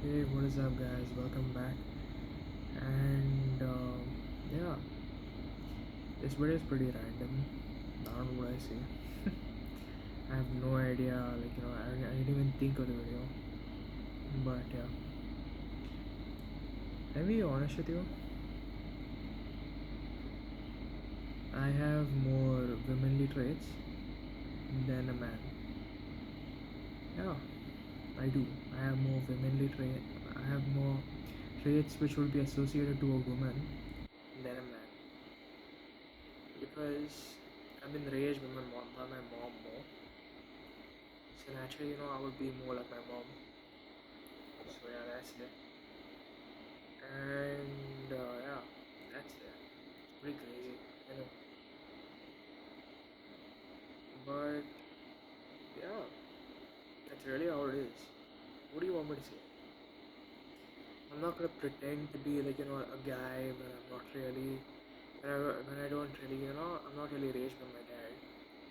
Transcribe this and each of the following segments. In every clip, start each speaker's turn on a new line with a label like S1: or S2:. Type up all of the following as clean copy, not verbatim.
S1: Hey, what is up, guys? Welcome back. And yeah, this video is pretty random. I don't know what I say. I have no idea. I didn't even think of the video. But yeah, let me be honest with you. I have more womanly traits than a man. Yeah, I do. I have more womanly trait. I have more traits which would be associated to a woman than a man because I've been raised by my mom more. So naturally, I would be more like my mom. So yeah, that's it. And yeah, that's it. It's pretty crazy, you know. But yeah, that's really how it is. What do you want me to say? I'm not gonna pretend to be like a guy when I'm not really. When I don't really I'm not really raised by my dad.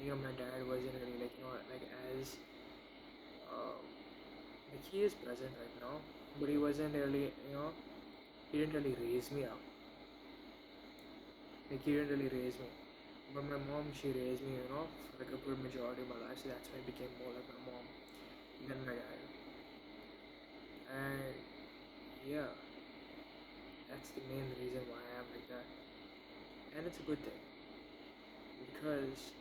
S1: My dad wasn't really like as um, like he is present right now, but he wasn't really he didn't really raise me up. Like he didn't really raise me. But my mom, she raised me, for like a good majority of my life, so that's why I became more like my mom than my dad. And yeah, that's the main reason why I am like that. And it's a good thing because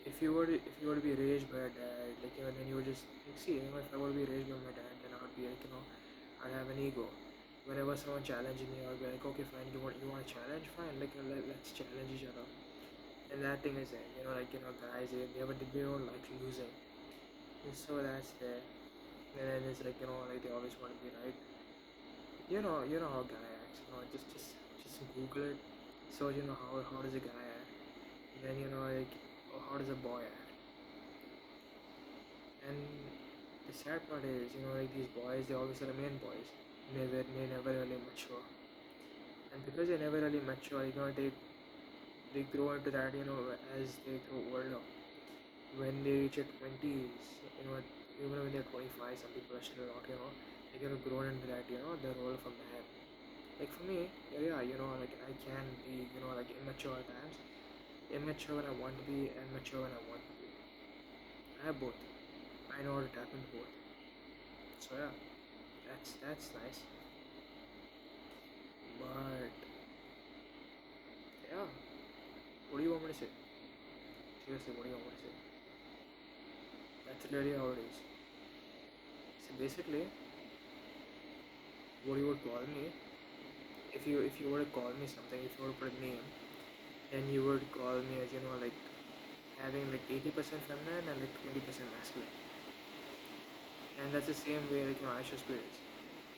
S1: if you were to be raised by a dad, then you would just like see, if I were to be raised by my dad, then I would be like, I'd have an ego. Whenever someone challenges me, I would be like, okay, fine, you want a challenge, fine, let's challenge each other. And that thing is it, guys, they don't like losing. And so that's there. And then it's like like they always want to be right. You know how a guy acts. Just Google it. So how does a guy act? And then how does a boy act? And the sad part is like these boys, they always remain boys. They never really mature. And because they never really mature, they grow into that as they grow older. When they reach their 20s, even when they're 25, some people are still not they grown into that the role of a man. Like for me, yeah, like I can be like immature at times, immature when I want to be, and mature when I want to be. I have both. I know how to tap into both. So yeah, that's nice. But yeah, what do you want me to say? Seriously, what do you want me to say? That's really how it is. So basically, what you would call me, if you were to call me something, if you were to put a name, then you would call me as like having like 80% feminine and like 20% masculine. And that's the same way like Aisha spirits.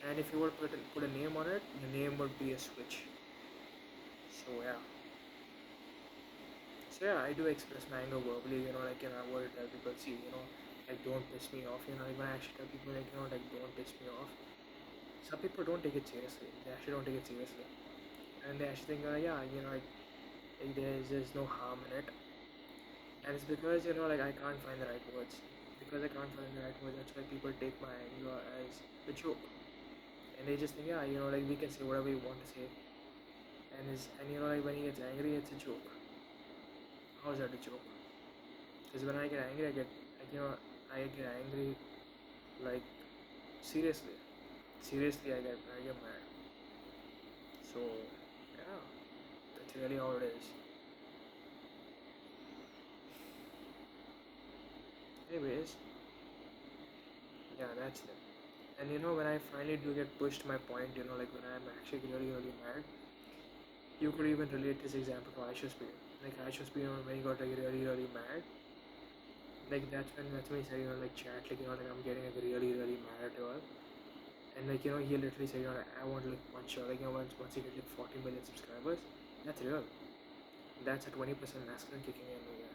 S1: And if you were to put a name on it, the name would be a switch. So yeah. So yeah, I do express my anger verbally, I would tell people, see, like don't piss me off, like when I actually tell people like like don't piss me off. Some people don't take it seriously. They actually don't take it seriously. And they actually think, yeah, like there's no harm in it. And it's because like I can't find the right words. Because I can't find the right words, that's why people take my anger as a joke. And they just think, yeah, like we can say whatever we want to say. And like when he gets angry, it's a joke. How is that a joke? Because when I get angry, I get angry like seriously. Seriously, I get mad. So yeah, that's really how it is. Anyways, yeah, that's it. And when I finally do get pushed to my point, like when I'm actually really, really mad, you could even relate this example to Aisha's Spear. Like Aisha's Spear, when he got like really, really mad, like that's when he said, like chat, like like I'm getting like really, really mad at her. And like he literally said, I want to like punch her. Like once he gets like 40 million subscribers, that's real. That's a 20% masculine kicking in over there.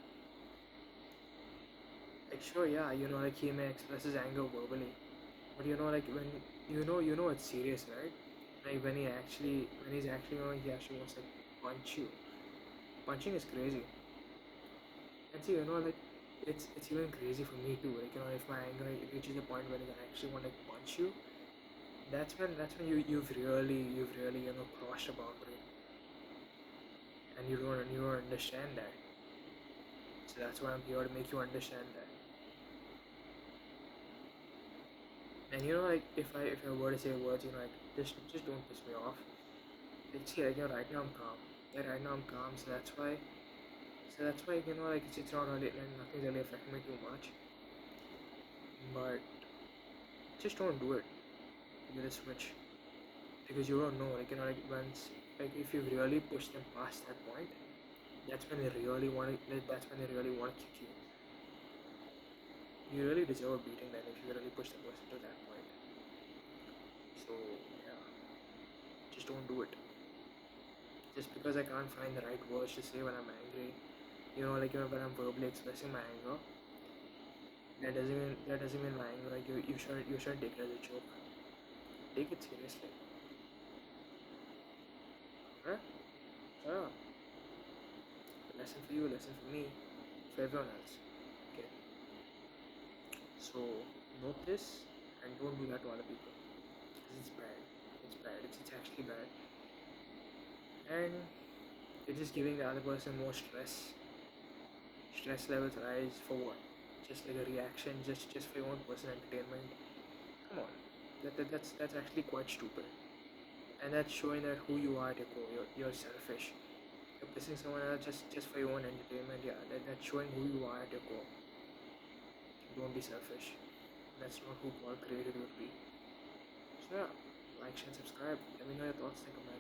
S1: Like sure, yeah, like he may express his anger verbally, but like when you know it's serious, right? Like when he's actually he actually wants to like punch you. Punching is crazy. And see, like it's even crazy for me too. Like, if my anger reaches a point where I actually want to punch you, that's when you've really crossed a boundary, and you don't understand that. So that's why I'm here to make you understand that. And like if I were to say words, like just don't piss me off. Like, see, like, right now I'm calm. Yeah, right now I'm calm, so that's why like it's not really, like, nothing's really affecting me too much. But just don't do it. Get a switch, because you don't know, like, like once, like, if you really push them past that point, that's when they really want to. That's when they really want to kick you. You really deserve a beating then if you really push the person to that point. So yeah, just don't do it. Just because I can't find the right words to say when I'm angry, like, when I'm verbally expressing my anger, that doesn't mean my anger. Like, you shouldn't take it as a joke. Take it seriously. Huh? Yeah. Lesson for you, lesson for me, for everyone else. Okay. So note this and don't do that to other people. Because it's bad. It's bad. It's actually bad. And it's just giving the other person more stress. Stress levels rise for what? Just like a reaction, just for your own personal entertainment. Come on. That's actually quite stupid. And that's showing that who you are at your core. You're selfish. You're pissing someone else just for your own entertainment. Yeah, that's showing who you are at your core. Don't be selfish. That's not who God created you to be. So yeah, like, share, subscribe. Let me know your thoughts in the comments.